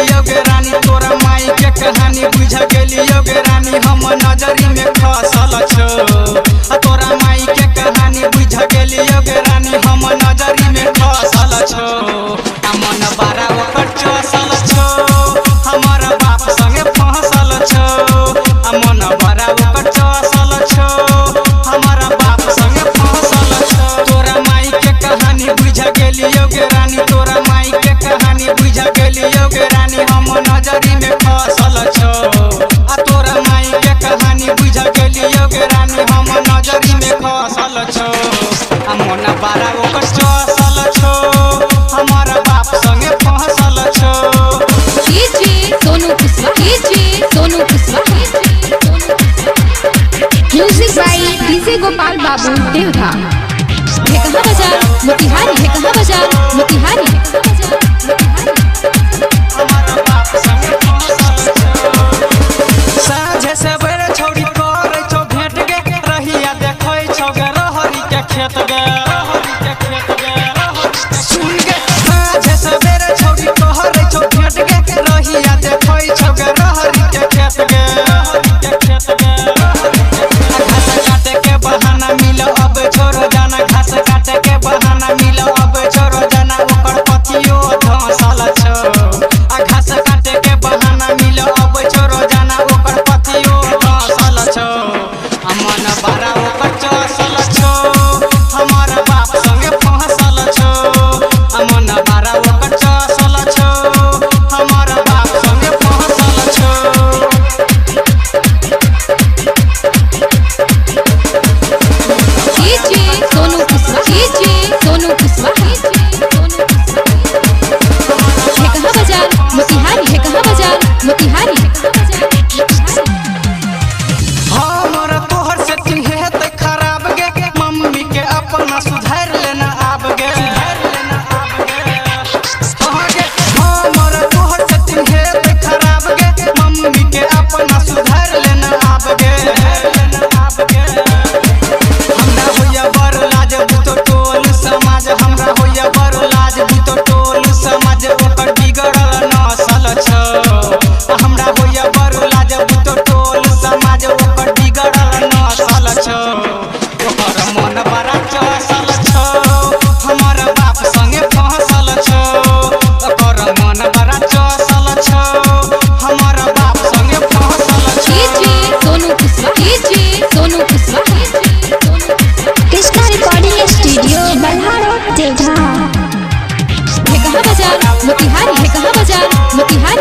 गेलियो गे रानी तोरा माई के कहानी बुझ गेलियो गे रानी हम नजरी में खसल छो तोरा माई के कहानी बुझ गेलियो गे रानी हम नजरी में खसल छो मन बारा ओकर चसल छो हमर बाप संगे फंसल छो मन बारा ओकर चसल छो हमर बाप संगे फंसल छो तोरा माई के कहानी बुझ गेलियो गे रानी तोरा माई के कहानी बुझ गेलियो गे रानी हम नजरी में खसल छो तोरा माई के कहानी बुझ गेलियो गे रानी हम नजरी में खसल छो मन बारा ओकर चसल छो हमर बाप संगे फंसल छो Sonu Kushwaha music by DJ Gopal Babu देवधा कहाँ बाजार मोतिहारी है कहाँ बाजार मोतिहारी साँझे सवेरे छौड़ी करे छौ भेट गे रहिया देखै छौ गे रहरी के खेत गे सुन गे साँझे सवेरे छौड़ी करे छौ भेट गे रहिया देखै छौ गे रहरी के खेत गे घास काटे के बहाना मिल अब छोरो जाना घास काटे के बहाना मिल अब छोरो जाना ओकर पतियो धसल छो घास काटे के बहाना मिल अब छोरो जाना ओकर पतियो धसल छो मन बारा ओकर चसल छो हमर बाप संगे फंसल छो मन बारा ओकर चसल छो हमर बाप संगे फंसल छो सोनू कुशवाहा है कहाँ बाजार मोतिहारी है कहाँ बाजार मोतिहारी हमर तोहर सेटिंग हेतै खराब गे मम्मी के अपना सुधार लेना आब गे हमर तोहर सेटिंग हेतै खराब गे मम्मी के अपना सुधार लेना आब गे हमरा होया बड़ लाज बुतो टोल समाज हमरा होया बड़ लाज बुतो टोल समाज ओकर बिगड़ल नसल छो हमरा होया बड़ लाज बुतो टोल समाज ओकर बिगड़ल नसल छो ओकर मन बड़ा चसल छो हमर बाप संगे फंसल छो ओकर मन बड़ा चसल छो हमर बाप संगे फंसल छो सोनू कुशवाहा कृष्णा रिकॉर्डिंग स्टूडियो बल्हारो देवधा है कहाँ बाजार मोतिहारी है कहाँ बाजार मोतिहारी